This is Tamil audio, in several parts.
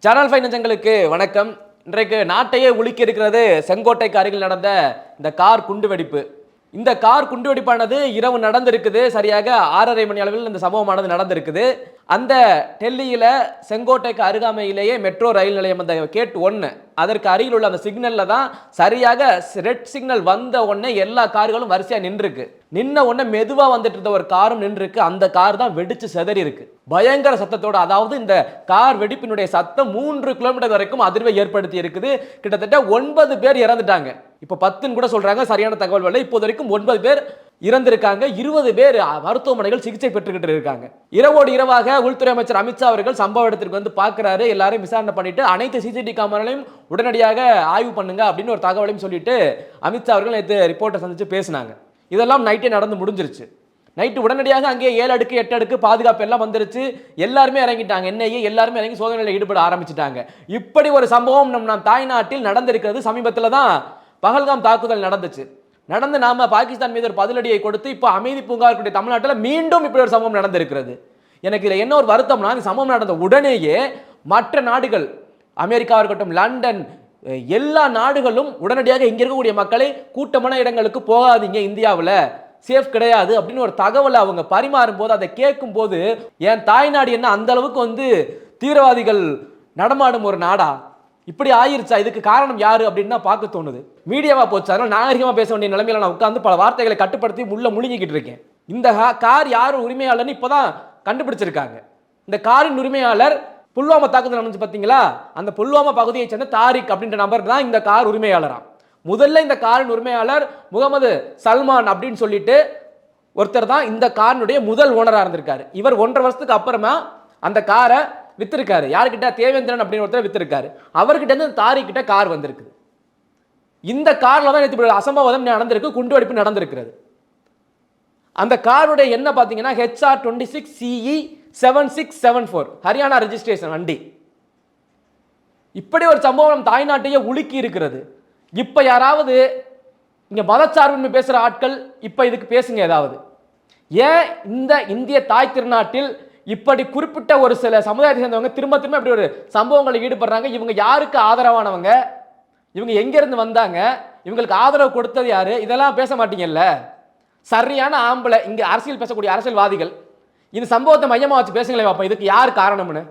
சேனல் ஃபைவ் நெஞ்சங்களுக்கு வணக்கம். இன்றைக்கு நாட்டையே உலுக்கி இருக்கிறது செங்கோட்டைக்கு அருகில் நடந்த இந்த கார் குண்டுவெடிப்பு. இந்த கார் குண்டுவெடிப்பானது இரவு நடந்திருக்குது. சரியாக 6:30 மணி அளவில் இந்த சம்பவமானது நடந்திருக்குது. அந்த டெல்லியில செங்கோட்டைக்கு அருகாமையிலேயே மெட்ரோ ரயில் நிலையம் அந்த கேட் 1 அதற்கு அருகில் உள்ள அந்த சிக்னல்ல தான் சரியாக ரெட் சிக்னல் வந்த உடனே எல்லா கார்களும் வரிசையா நின்றுருக்கு. நின்ன உடனே மெதுவா வந்துட்டு இருந்த ஒரு காரும் நின்றுருக்கு. அந்த கார் தான் வெடிச்சு செதறி இருக்கு பயங்கர சத்தத்தோட. அதாவது இந்த கார் வெடிப்பினுடைய சத்தம் 3 கிலோமீட்டர் வரைக்கும் அதிர்வை ஏற்படுத்தி இருக்குது. கிட்டத்தட்ட 9 பேர் இறந்துட்டாங்க. இப்ப 10 கூட சொல்றாங்க, சரியான தகவல் வரல. இப்போது வரைக்கும் 9 பேர் இறந்திருக்காங்க. 20 பேர் மருத்துவமனைகள் சிகிச்சை பெற்றுக்கிட்டு இருக்காங்க. இரவோடு இரவாக உள்துறை அமைச்சர் அமித்ஷா அவர்கள் சம்பவ இடத்திற்கு வந்து பார்க்கிறாரு. எல்லாரும் விசாரணை பண்ணிட்டு அனைத்து சிசிடிவி கேமராலையும் உடனடியாக ஆய்வு பண்ணுங்க அப்படின்னு ஒரு தகவலையும் சொல்லிட்டு அமித்ஷா அவர்கள் நேற்று ரிப்போர்ட்டர் சந்திச்சு பேசினாங்க. இதெல்லாம் நைட்டே நடந்து முடிஞ்சிருச்சு. நைட்டு உடனடியாக அங்கே 7 அடுக்கு 8 அடுக்கு பாதுகாப்பு எல்லாம் வந்துருச்சு. எல்லாருமே இறங்கிட்டாங்க. என்ஐஏ எல்லாருமே இறங்கி சோதனையில் ஈடுபட ஆரம்பிச்சிட்டாங்க. இப்படி ஒரு சம்பவம் நம் தாய்நாட்டில் நடந்திருக்கிறது. சமீபத்தில் தான் பஹல்காம் தாக்குதல் நடந்துச்சு. நடந்து நாம பாகிஸ்தான் மீது ஒரு பதிலடியை கொடுத்து இப்போ அமைதி பூங்கா இருக்கக்கூடிய தமிழ்நாட்டில் மீண்டும் இப்படி ஒரு சம்பவம் நடந்திருக்கிறது. எனக்கு இதில் என்ன ஒரு வருத்தம்னா, இந்த சம்பவம் நடந்த உடனேயே மற்ற நாடுகள், அமெரிக்கா இருக்கட்டும், லண்டன், எல்லா நாடுகளும் உடனடியாக இங்க இருக்கக்கூடிய மக்களை கூட்டமான இடங்களுக்கு போகாதீங்க, இந்தியாவில் சேஃப் கிடையாது அப்படின்னு ஒரு தகவலை அவங்க பரிமாறும் போது, அதை கேட்கும் போது என் தாய்நாடு என்ன அந்த அளவுக்கு தீவிரவாதிகள் நடமாடும் ஒரு நாடா? இப்படி ஆயிருச்சா? இதுக்கு காரணம் யாரு அப்படின்னு தான் பார்க்க தோணுது. மீடியாவா போச்சு. அதனால நாகரிகமா பேச வேண்டிய நிலைமையில நான் உட்கார்ந்து பல வார்த்தைகளை கட்டுப்படுத்தி உள்ள முழுங்கிக்கிட்டு இருக்கேன். இந்த கார் யார் உரிமையாளர்னு இப்பதான் கண்டுபிடிச்சிருக்காங்க. இந்த காரின் உரிமையாளர் புல்வாமா தாக்குதல் நடந்துச்சு பார்த்தீங்களா, அந்த புல்வாமா பகுதியை சேர்ந்த தாரிக் அப்படின்ற நபர் தான் இந்த கார் உரிமையாளராம். முதல்ல இந்த காரின் உரிமையாளர் முகமது சல்மான் அப்படின்னு சொல்லிட்டு ஒருத்தர் தான் இந்த காரினுடைய முதல் ஓனரா இருந்திருக்காரு. இவர் 1.5 வருஷத்துக்கு அப்புறமா அந்த காரை வித்திருக்காரு. யாருக்கிட்ட? தேவேந்திரன் அப்படின்னு ஒருத்தர் வித்திருக்காரு. அவர்கிட்ட இருந்து தாரிக் கிட்ட கார் வந்திருக்கு. இந்த கார்ல தான் நேற்று அசம்பாவிதம் நடந்திருக்கு, குண்டுவெடிப்பு நடந்திருக்கிறது. அந்த காருடைய என்ன பார்த்தீங்கன்னா HR26CE 7674 ஹரியானா ரெஜிஸ்ட்ரேஷன் வண்டி. இப்படி ஒரு சம்பவம் தாய்நாட்டையே உலுக்கி இருக்கிறது. இப்ப யாராவது இங்க மதச்சார்பின்மை பேசுற ஆட்கள் இப்ப இதுக்கு பேசுங்க. ஏதாவது ஏன் இந்த இந்திய தாய் திருநாட்டில் இப்படி குறிப்பிட்ட ஒரு சில சமுதாயத்தை சேர்ந்தவங்க திரும்ப திரும்ப இப்படி ஒரு சம்பவங்களில் ஈடுபடுறாங்க? இவங்க யாருக்கு ஆதரவானவங்க? இவங்க எங்க இருந்து வந்தாங்க? இவங்களுக்கு ஆதரவு கொடுத்தது யாரு? இதெல்லாம் பேச மாட்டீங்கல்ல. சரியான ஆம்பளை இங்க அரசியல் பேசக்கூடிய அரசியல்வாதிகள் இந்த சம்பவத்தை மையமா வச்சு பேசுங்களே பாப்பா. இதுக்கு யார் காரணம்னு?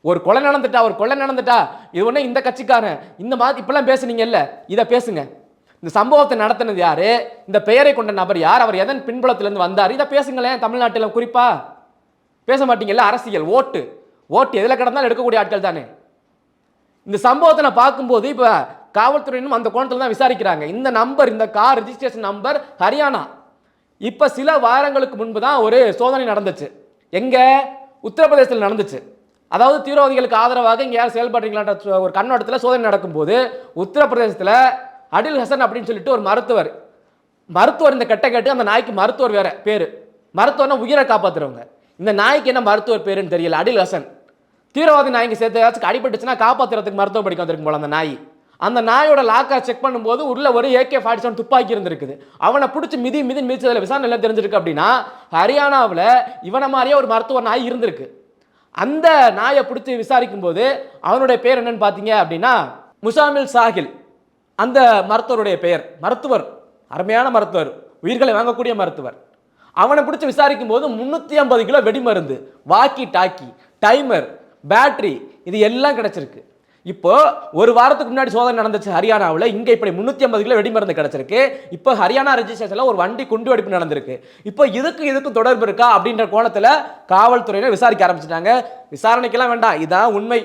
ஒரு கொலை நடந்துட்டா இது ஒண்ணு இந்த கட்சிக்காரன் இந்த மாதிரி இப்பெல்லாம் பேசுனீங்கல்ல, இதை பேசுங்க. இந்த சம்பவத்தை நடத்தினது யாரு? இந்த பெயரை கொண்ட நபர் யார்? அவர் எதன் பின்புலத்திலிருந்து வந்தார்? இதை பேசுங்களேன். தமிழ்நாட்டில் குறிப்பா பேச மாட்டீங்கல்ல. அரசியல் ஓட்டு எதில் கிடந்தாலும் எடுக்கக்கூடிய ஆட்கள் தானே. இந்த சம்பவத்தை நான் பார்க்கும்போது இப்ப காவல்துறையினும் அந்த கோணத்தில் தான் விசாரிக்கிறாங்க. இந்த நம்பர், இந்த கார் ரெஜிஸ்ட்ரேஷன் நம்பர் ஹரியானா. இப்ப சில வாரங்களுக்கு முன்பு தான் ஒரு சோதனை நடந்துச்சு. எங்க? உத்தரப்பிரதேசத்தில் நடந்துச்சு. அதாவது தீவிரவாதிகளுக்கு ஆதரவாக இங்க யார் செயல்படுறீங்களான்ற ஒரு கண்ணோட்டத்தில் சோதனை நடக்கும்போது உத்தரப்பிரதேசத்தில் அடில் ஹசன் அப்படின்னு சொல்லிட்டு ஒரு மருத்துவர் இந்த கெட்ட கேட்டு அந்த நாய்க்கு மருத்துவர் வேற பேரு. மருத்துவர்னா உயிரை காப்பாத்துறவங்க. இந்த நாய்க்கு என்ன மருத்துவர் பேருன்னு தெரியல. அடில் ஹசன் தீவிரவாதி நாய்க்கு சேர்த்து ஏதாச்சும் அடிபட்டுச்சுன்னா காப்பாற்றுறதுக்கு மருத்துவம் படிக்க வந்திருக்கும் போல அந்த நாய். அந்த நாயோட லாக்கை செக் பண்ணும்போது உள்ள ஒரு AK-47 துப்பாக்கி இருந்திருக்குது. அவனை பிடிச்சி மிதிச்சதில் விசாரணை தெரிஞ்சிருக்கு. அப்படின்னா ஹரியானாவில் இவனை மாதிரியே ஒரு மருத்துவர் நாய் இருந்திருக்கு. அந்த நாயை பிடிச்சி விசாரிக்கும் போது அவனுடைய பேர் என்னன்னு பார்த்தீங்க அப்படின்னா முசாமில் சாஹில். அந்த மருத்துவருடைய பெயர். மருத்துவர், அருமையான மருத்துவர், உயிர்களை வாங்கக்கூடிய மருத்துவர். அவனை பிடிச்சி விசாரிக்கும் போது 350 கிலோ வெடிமருந்து, வாக்கி டாக்கி, டைமர், பேட்டரி, இது எல்லாம் கிடைச்சிருக்கு. இப்போ ஒரு வாரத்துக்கு முன்னாடி சோதனை நடந்துச்சு ஹரியானாவில். இங்க இப்படி 350 கிலோ வெடிமருந்து கிடைச்சிருக்கு. இப்போ ஹரியானா ரெஜிஸ்ட்ரேஷன்ல ஒரு வண்டி குண்டு வெடிப்பு நடந்திருக்கு. இப்போ இதுக்கு தொடர்பு இருக்கா அப்படின்ற கோணத்தில் காவல்துறையினர் விசாரிக்க ஆரம்பிச்சிட்டாங்க. விசாரணைக்கெல்லாம் வேண்டாம், இதான் உண்மை.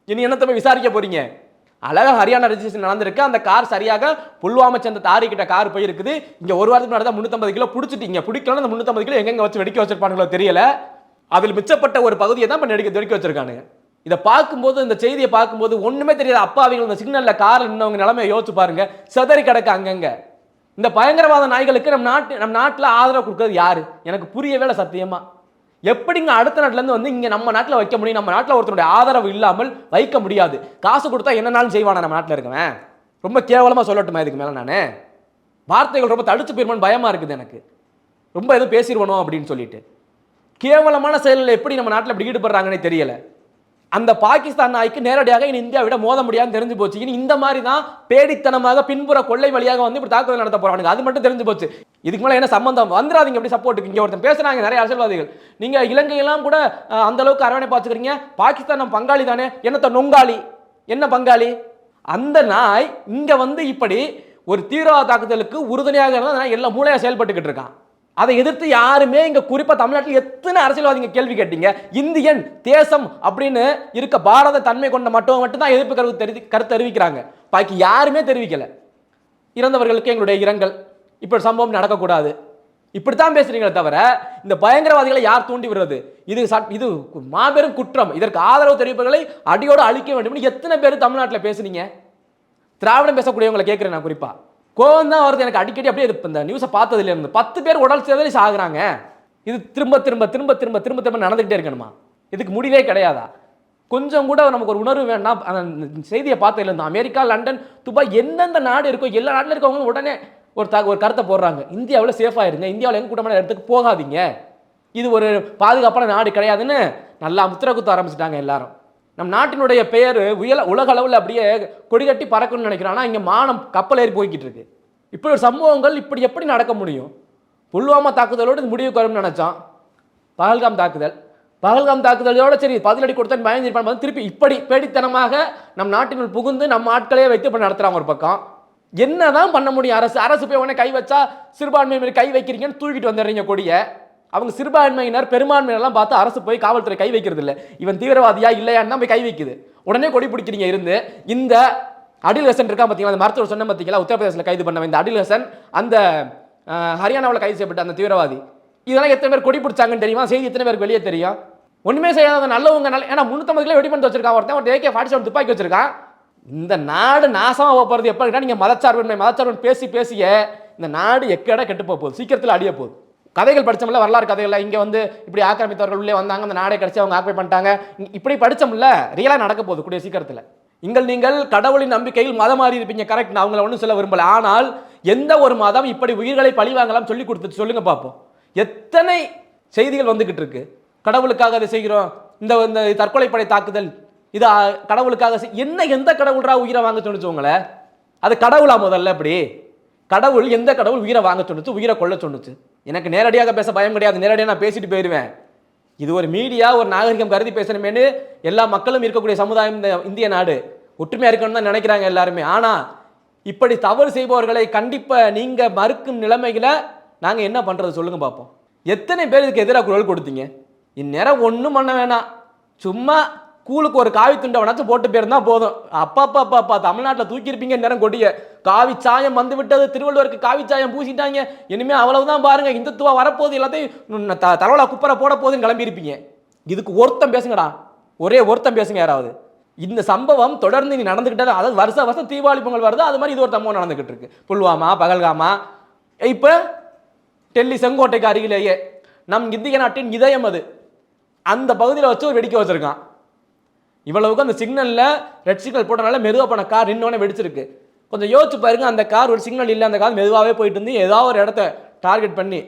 இனி என்னத்தை போய் விசாரிக்க போறீங்க? அழகா ஹரியானா ரெஜிஸ்ட்ரேஷன் நடந்திருக்கு. அந்த கார் சரியாக புல்வாமா சேர்ந்த தாரி கிட்ட கார் போயிருக்குது. இங்க ஒரு வாரத்துக்கு முன்னாடி 350 கிலோ பிடிச்சிட்டீங்க. பிடிக்கலாம். அந்த 350 கிலோ எங்க வச்சு வெடிக்க வச்சிருப்பாங்களோ தெரியல. அதில் மிச்சப்பட்ட ஒரு பகுதியை தான் வெடிக்க வச்சிருக்கானுங்க. இதை பார்க்கும்போது, இந்த செய்தியை பார்க்கும்போது ஒண்ணுமே தெரியாது. அப்பாவிகள் இந்த சிக்னல்ல கார் நின்னவங்க நிலைமையை யோசிச்சு பாருங்க. செதறி கிடக்கு அங்கங்க. இந்த பயங்கரவாத நாய்களுக்கு நம் நாட்டில் ஆதரவு கொடுக்கறது யாரு? எனக்கு புரியவே இல்லை சத்தியமா. எப்படிங்க அடுத்த நாட்டில இருந்து இங்க நம்ம நாட்டில் வைக்க முடியும்? நம்ம நாட்டில் ஒருத்தருடைய ஆதரவு இல்லாமல் வைக்க முடியாது. காசு கொடுத்தா என்னன்னாலும் செய்வானா நம்ம நாட்டில் இருக்கவன்? ரொம்ப கேவலமா சொல்லட்டுமா இதுக்கு மேல? நான் வார்த்தைகள் ரொம்ப தடுத்து போயிருமான்னு பயமா இருக்குது எனக்கு. ரொம்ப எதுவும் பேசிடுவனோ அப்படின்னு சொல்லிட்டு கேவலமான செயலில் எப்படி நம்ம நாட்டில் இப்படி ஈடுபடுறாங்கன்னே தெரியல. அந்த பாகிஸ்தான் நாய்க்கு நேரடியாக இனி இந்தியா விட மோத முடியாதுன்னு தெரிஞ்சு போச்சு. இனி இந்த மாதிரி தான் பேடித்தனமாக பின்புற கொள்ளை வழியாக வந்து இப்படி தாக்குதல் நடத்த போறாங்க. அது மட்டும் தெரிஞ்சு போச்சு. இதுக்கு மேல என்ன சம்பந்தம் வந்துடாதீங்க. எப்படி சப்போர்ட்டுக்கு இங்க ஒருத்தன் பேசுறாங்க நிறைய அரசியல்வாதிகள், நீங்க இலங்கையெல்லாம் கூட அந்த அளவுக்கு அரவணைப்பு வச்சுக்கிறீங்க, பாகிஸ்தான் நம்ம பங்காளி தானே, என்னத்த நொங்காளி, என்ன பங்காளி? அந்த நாய் இங்க வந்து இப்படி ஒரு தீவிரவாத தாக்குதலுக்கு உறுதுணையாக இருந்தால் எல்லாம் மூளையா செயல்பட்டுக்கிட்டு இருக்கான். அதை எதிர்த்து யாருமே இங்க குறிப்பா தமிழ்நாட்டில் எத்தனை அரசியல்வாதிங்க கேள்வி கேட்டீங்க? இந்தியன் தேசம் அப்படின்னு இருக்க பாரத தன்மை கொண்ட மட்டும் தான் எதிர்ப்பு கருத்து தெரிவிக்கிறாங்க. பாக்கி யாருமே தெரிவிக்கல. இறந்தவர்களுக்கு எங்களுடைய இரங்கல், இப்படி சம்பவம் நடக்கக்கூடாது, இப்படித்தான் பேசுறீங்களே தவிர இந்த பயங்கரவாதிகளை யார் தூண்டி விடுறது? இது மாபெரும் குற்றம். இதற்கு ஆதரவு தெரிவிப்பவர்களை அடியோடு அழிக்க வேண்டும். எத்தனை பேர் தமிழ்நாட்டில் பேசுனீங்க? திராவிடம் பேசக்கூடியவங்களை கேட்கிறேன் நான். குறிப்பா கோவம் தான் வருது எனக்கு அடிக்கடி. அப்படியே இந்த நியூஸை பார்த்ததுல இருந்து 10 பேர் உடல் சேதனை சாகுறாங்க. இது திரும்ப திரும்ப திரும்ப திரும்ப திரும்ப திரும்ப நடந்துகிட்டே இருக்கணுமா? இதுக்கு முடிவே கிடையாதா? கொஞ்சம் கூட நமக்கு ஒரு உணர்வு வேண்டாம். அந்த செய்தியை பார்த்ததுல இருந்து அமெரிக்கா, லண்டன், துபாய் எந்தெந்த நாடு இருக்கோ எல்லா நாட்டில் இருக்கவங்க உடனே ஒரு கருத்தை போடுறாங்க. இந்தியாவில் சேஃபாக இருங்க, இந்தியாவில் எங்க கூட்டமான இடத்துக்கு போகாதீங்க, இது ஒரு பாதுகாப்பான நாடு கிடையாதுன்னு நல்லா முத்திர குத்த ஆரம்பிச்சிட்டாங்க எல்லாரும். நம் நாட்டினுடைய பெயர் உலக அளவில் அப்படியே கொடிகட்டி பறக்கணும்னு நினைக்கிறோம். ஆனால் இங்கே மானம் கப்பல் ஏறி போய்கிட்டு இருக்கு. இப்படி ஒரு சம்பவங்கள் இப்படி எப்படி நடக்க முடியும்? புல்வாமா தாக்குதலோடு முடிவுக்கு வரும்னு நினைச்சான். பஹல்காம் தாக்குதலோட சரி பதிலடி கொடுத்தா பயந்துருப்பான். திருப்பி இப்படி பேடித்தனமாக நம் நாட்டினுள் புகுந்து நம்ம ஆட்களே வைத்து இப்ப நடத்துறாங்க. ஒரு பக்கம் என்னதான் பண்ண முடியும்? அரசு போய் உடனே கை வச்சா சிறுபான்மையினர் கை வைக்கிறீங்கன்னு தூக்கிட்டு வந்துடுறீங்க கொடியை. அவங்க சிறுபான்மையினர் பெரும்பான்மையினர்லாம் பார்த்து அரசு போய் காவல்துறை கை வைக்கிறது இல்லை. இவன் தீவிரவாதியா இல்லையான்னு தான் போய் கை வைக்குது. உடனே கொடி பிடிக்கிறீங்க இருந்து. இந்த அடில் ஹசன் இருக்கா பார்த்தீங்களா, அந்த மருத்துவர் சொன்ன பார்த்தீங்களா, உத்தரப்பிரதேசத்தில் கைது பண்ண இந்த அடில் ஹசன், அந்த ஹரியானாவில் கைது செய்யப்பட்ட அந்த தீவிரவாதி, இதெல்லாம் எத்தனை பேர் கொடி பிடிச்சாங்கன்னு தெரியுமா? செய்தி எத்தனை பேருக்கு வெளியே தெரியும்? ஒன்றுமே செய்யாத நல்லவங்க ஏன்னா 350 கிலோ வெடிமருந்து வச்சிருக்கான் ஒருத்தன், ஒரு AK-47 துப்பாக்கி வச்சிருக்கான். இந்த நாடு நாசமாக போகிறது எப்போ கேட்டால் நீங்கள் மதச்சார்பன் பேசிய இந்த நாடு எக்கட கெட்டு போகுது, சீக்கிரத்தில் அடிய போகுது. கதைகள் படித்தோம்ல, வரலாறு கதைகள், இங்கே வந்து இப்படி ஆக்கிரமித்தவர்கள் உள்ளே வந்தாங்க, அந்த நாடை கடிச்சு அவங்க ஆக்கிரமி பண்ணிட்டாங்க, இப்படி படித்தோம்ல, ரியலாக நடக்க போகுது கூடிய சீக்கிரத்தில். நீங்கள் கடவுளின் நம்பிக்கையில் மதம் மாறி இருப்பீங்க, கரெக்ட், நான் அவங்கள ஒன்றும் சொல்ல விரும்பல. ஆனால் எந்த ஒரு மதம் இப்படி உயிர்களை பழிவாங்கலாம் சொல்லி கொடுத்துட்டு சொல்லுங்க பார்ப்போம். எத்தனை செய்திகள் வந்துகிட்டு இருக்கு. கடவுளுக்காக அதை செய்கிறோம், இந்த தற்கொலைப்படை தாக்குதல் இது கடவுளுக்காக என்ன? எந்த கடவுள்ரா உயிரை வாங்க சொன்னுச்சு உங்களை? அது கடவுளா? முதல்ல அப்படி கடவுள், எந்த கடவுள் உயிரை வாங்க சொன்னுச்சு, உயிரை கொள்ள சொன்னுச்சு? எனக்கு நேரடியாக பேச பயம் கிடையாது, நேரடியாக நான் பேசிட்டு போயிடுவேன். இது ஒரு மீடியா, ஒரு நாகரிகம் கருதி பேசணுமேனு எல்லா மக்களும் இருக்கக்கூடிய சமுதாயம் இந்த இந்திய நாடு ஒற்றுமையா இருக்கணும்னு தான் நினைக்கிறாங்க எல்லாருமே. ஆனா இப்படி தவறு செய்பவர்களை கண்டிப்ப நீங்க மறுக்கும் நிலைமைகளை நாங்க என்ன பண்றது சொல்லுங்க பார்ப்போம். எத்தனை பேர் இதுக்கு எதிராக குரல் கொடுத்தீங்க? இந்நேரம் ஒன்றும் பண்ண வேணாம், சும்மா கூலுக்கு ஒரு காவி துண்டை வனாச்சும் போட்டு போயிருந்தா போதும். அப்பா தமிழ்நாட்டில் தூக்கியிருப்பீங்க நேரம் கொடிய. காவி சாயம் வந்து விட்டது, திருவள்ளுவருக்கு காவி சாயம் பூசிட்டாங்க, இனிமே அவ்வளவுதான் பாருங்க, இந்துத்துவா வரப்போகுது, எல்லாத்தையும் தலைவலா குப்பரை போட போகுதுன்னு கிளம்பியிருப்பீங்க. இதுக்கு ஒருத்தம் பேசுங்கடா, ஒரே ஒருத்தம் பேசுங்க யாராவது. இந்த சம்பவம் தொடர்ந்து நீ நடந்துகிட்டது, அதாவது வருஷம் தீபாவளி பொங்கல் வருது, அது மாதிரி இது ஒரு சம்பவம் நடந்துகிட்டு இருக்கு. புல்வாமா, பகல்காமா, இப்ப டெல்லி செங்கோட்டைக்கு அருகிலேயே நம் இந்திய நாட்டின் இதயம் அது, அந்த பகுதியில் வச்சு ஒரு வெடிக்க வச்சிருக்கான். இவ்வளவுக்கு அந்த சிக்னல்ல ரெட் சிக்னல் போட்டனால மெதுவாக போன கார் இன்னொன்னே வெடிச்சிருக்கு. கொஞ்சம் யோசிச்சு பாருங்க, அந்த கார் ஒரு சிக்னல் இல்லை, அந்த கார் மெதுவாகவே போயிட்டு இருந்து ஏதாவது ஒரு இடத்த டார்கெட் பண்ணி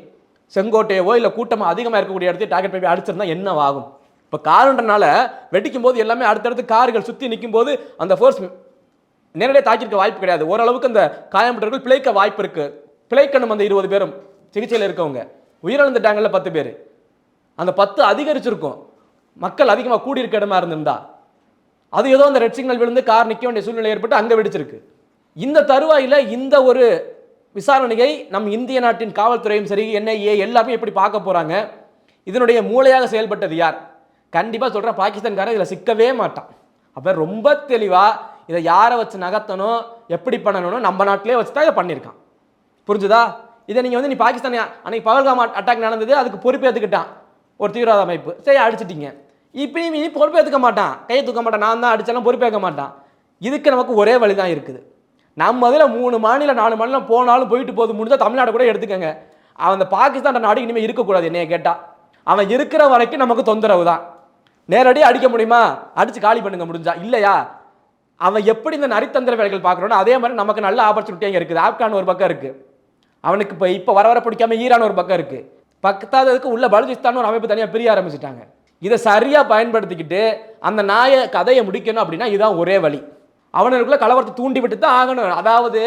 செங்கோட்டையவோ இல்லை கூட்டமாக அதிகமாக இருக்கக்கூடிய இடத்தையும் டார்கெட் பண்ணி அடிச்சிருந்தா என்ன ஆகும்? இப்போ காருன்றனால வெடிக்கும் போது எல்லாமே அடுத்தடுத்து கார்கள் சுற்றி நிற்கும் போது அந்த ஃபோர்ஸ் நேரடியாக தாக்கியிருக்க வாய்ப்பு கிடையாது. ஓரளவுக்கு அந்த காயம்பட்டவர்கள் பிழைக்க வாய்ப்பு இருக்கு. பிழைக்கணும் அந்த 20 பேரும் சிகிச்சையில் இருக்கவங்க. உயிரிழந்துட்டாங்கல்ல 10 பேர், அந்த 10 அதிகரிச்சிருக்கும் மக்கள் அதிகமாக கூடியிருக்க இடமா இருந்திருந்தா. அது ஏதோ அந்த ரெட் சிக்னல் விழுந்து கார் நிற்க வேண்டிய சூழ்நிலை ஏற்பட்டு அங்கே வெடிச்சிருக்கு. இந்த தருவாயில் இந்த ஒரு விசாரணையை நம் இந்திய நாட்டின் காவல்துறையும் சரி, NIA எல்லாமே எப்படி பார்க்க போறாங்க? இதனுடைய மூளையாக செயல்பட்டது யார்? கண்டிப்பாக சொல்கிறேன், பாகிஸ்தான்காரன் இதில் சிக்கவே மாட்டான். அப்போ ரொம்ப தெளிவாக இதை யாரை வச்சு நகர்த்தணும், எப்படி பண்ணணும்னு நம்ம நாட்டிலே வச்சு தான் இதை பண்ணியிருக்கான். புரிஞ்சுதா? இதை நீங்கள் வந்து நீ பாகிஸ்தான் அன்னைக்கு பகல்காம் அட்டாக் நடந்தது, அதுக்கு பொறுப்பேற்றுக்கிட்டான் ஒரு தீவிரவாத அமைப்பு, சரி அடிச்சிட்டீங்க. இப்போ நீ பொறுப்பேற்றுக்க மாட்டான், கையை தூக்க மாட்டான், நான் தான் அடித்தாலும் பொறுப்பேற்க மாட்டான். இதுக்கு நமக்கு ஒரே வழி தான் இருக்குது. நம்ம அதில் 3 மாநிலம் 4 மாநிலம் போனாலும் போயிட்டு போது, முடிஞ்சால் தமிழ்நாடு கூட எடுத்துக்கங்க. அவன் அந்த பாகிஸ்தான் நாடு இனிமேல் இருக்கக்கூடாது. என்னைய கேட்டால் அவன் இருக்கிற வரைக்கும் நமக்கு தொந்தரவு தான். நேரடியாக அடிக்க முடியுமா? அடித்து காலி பண்ணுங்க முடிஞ்சா. இல்லையா அவன் எப்படி இந்த நரித்தந்திர வேலைகள் பார்க்குறோன்னு அதே மாதிரி நமக்கு நல்ல ஆப்பர்ச்சுனிட்டி அங்கே இருக்குது. ஆப்கான் ஒரு பக்கம் இருக்குது, அவனுக்கு இப்போ வர பிடிக்காம ஈரான் ஒரு பக்கம் இருக்குது, பக்கத்தாததுக்கு உள்ள பலுச்சிஸ்தான் ஒரு அமைப்பு தனியாக பிரிய ஆரம்பிச்சிட்டாங்க. இதை சரியா பயன்படுத்திக்கிட்டு அந்த நாயை கதையை முடிக்கணும் அப்படின்னா இதுதான் ஒரே வழி. அவனுக்குள்ள கலவரத்தை தூண்டி விட்டு தான் ஆகணும். அதாவது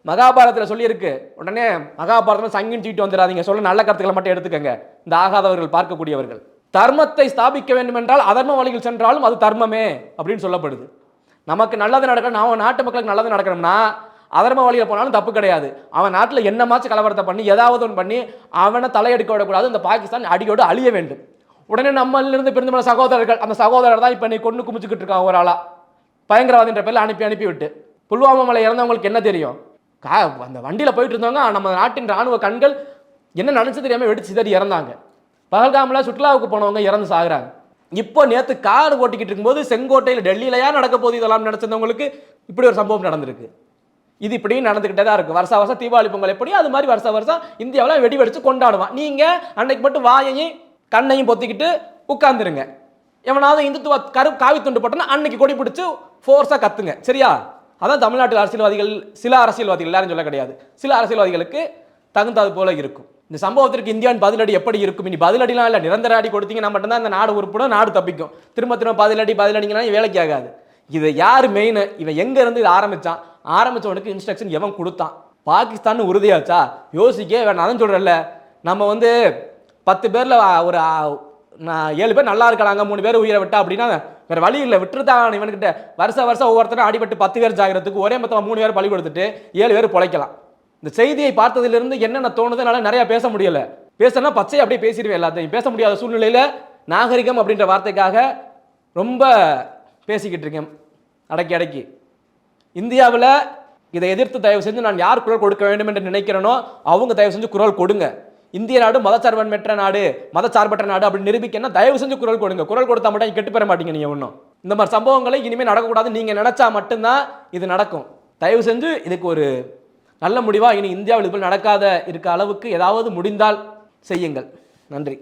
மகாபாரதத்தில் சொல்லியிருக்கு, உடனே மகாபாரதம் சங்கின் சீட்டு வந்துடாதீங்க, சொல்ல நல்ல கருத்துக்களை மட்டும் எடுத்துக்கங்க. இந்த ஆகாதவர்கள் பார்க்கக்கூடியவர்கள் தர்மத்தை ஸ்தாபிக்க வேண்டும் என்றால் அதர்ம வழியில் சென்றாலும் அது தர்மமே அப்படின்னு சொல்லப்படுது. நமக்கு நல்லது நடக்கணும், நம்ம நாட்டு மக்களுக்கு நல்லது நடக்கணும்னா அதர்ம வழியில் போனாலும் தப்பு கிடையாது. அவன் நாட்டில் என்னமாச்சும் கலவரத்தை பண்ணி ஏதாவது ஒன்று பண்ணி அவனை தலையெடுக்க விடக்கூடாது. இந்த பாகிஸ்தான் அடியோடு அழிய வேண்டும். உடனே நம்மளிருந்து பிறந்த சகோதரர்கள், அந்த சகோதரர் தான் இப்போ நீ கொண்டு குமிச்சுக்கிட்டு இருக்கான் ஒரு ஆளா பயங்கரவாதின்ற பேரில் அனுப்பி விட்டு. புல்வாமா மலை இறந்தவங்களுக்கு என்ன தெரியும்? அந்த வண்டியில் போயிட்டு இருந்தவங்க நம்ம நாட்டின் ராணுவ கண்கள் என்ன நினைச்சு தெரியாமல் வெடிச்சு சிதறி இறந்தாங்க. பகல்காமில் சுற்றுலாவுக்கு போனவங்க இறந்து சாகுறாங்க. இப்போ நேற்று கார் ஓட்டிக்கிட்டு இருக்கும்போது செங்கோட்டையில் டெல்லியிலையா நடக்க போகுது இதெல்லாம் நினைச்சிருந்தவங்களுக்கு இப்படி ஒரு சம்பவம் நடந்திருக்கு. இது இப்படி நடந்துக்கிட்டே தான் இருக்கு. வருஷ வருஷம் தீபாவளி பொங்கல் எப்படி அது மாதிரி வருஷ வருஷம் இந்தியாவில் வெடி வெடிச்சு கொண்டாடுவான். நீங்க அன்னைக்கு மட்டும் வாயையும் கண்ணையும் பொத்திக்கிட்டு உட்கார்ந்துருங்க. எவனாவது இந்துத்துவ காவி துண்டு போட்டோன்னா அன்னைக்கு கொடி பிடிச்சு ஃபோர்ஸாக கத்துங்க. சரியா? அதான் தமிழ்நாட்டு அரசியல்வாதிகள், சில அரசியல்வாதிகள், எல்லாரும் சொல்ல கிடையாது, சில அரசியல்வாதிகளுக்கு தகுந்தது போல இருக்கும். இந்த சம்பவத்திற்கு இந்தியாவின் பதிலடி எப்படி இருக்கும்? இனி பதிலடிலாம் இல்லை, நிரந்தர அடி கொடுத்தீங்கன்னா மட்டும்தான் இந்த நாடு உருப்படும், நாடு தப்பிக்கும். திரும்ப பதிலடிங்கன்னா வேலைக்கு ஆகாது. இதை யார் மெயின்? இவன் எங்க இருந்து இது ஆரம்பிச்சவனுக்கு இன்ஸ்ட்ரக்ஷன் எவன் கொடுத்தான்? பாகிஸ்தான் உறுதியாச்சா? யோசிக்க வேணாம். அதான் சொல்றேன்ல, நம்ம 10 பேர்ல ஒரு 7 பேர் நல்லா இருக்கலாங்க, 3 பேர் உயிரை விட்டா அப்படின்னா வேற வழி இல்லை, விட்டுருதான். இவன்கிட்ட வருஷம் ஒவ்வொருத்தரும் அடிபட்டு 10 பேர் ஜாகிறதுக்கு ஒரே மொத்தமாக 3 பேர் பழி கொடுத்துட்டு 7 பேர் பிழைக்கலாம். இந்த செய்தியை பார்த்ததிலிருந்து என்னென்ன தோணுது, என்னால் நிறைய பேச முடியல. பேசனா பச்சை அப்படியே பேசிடுவேன். எல்லாத்தையும் பேச முடியாத சூழ்நிலையில் நாகரிகம் அப்படின்ற வார்த்தைக்காக ரொம்ப பேசிக்கிட்டு இருக்கேன் அடக்கி. இந்தியாவில் இதை எதிர்த்து தயவு செஞ்சு நான் யார் குரல் கொடுக்க வேண்டும் என்று நினைக்கிறேனோ அவங்க தயவு செஞ்சு குரல் கொடுங்க. இந்திய நாடு மதச்சார்பற்ற நாடு, மதச்சார்பற்ற நாடு அப்படின்னு நிரூபிக்கணும். தயவு செஞ்சு குரல் கொடுங்க. குரல் கொடுத்தா மட்டும் கெட்டு பெற மாட்டீங்க. நீங்க ஒன்றும் இந்த மாதிரி சம்பவங்களை இனிமேல் நடக்கக்கூடாது நீங்க நினைச்சா மட்டும்தான் இது நடக்கும். தயவு செஞ்சு இதுக்கு ஒரு நல்ல முடிவா இனி இந்தியாவில் இது நடக்காத இருக்க அளவுக்கு ஏதாவது முடிந்தால் செய்யுங்கள். நன்றி.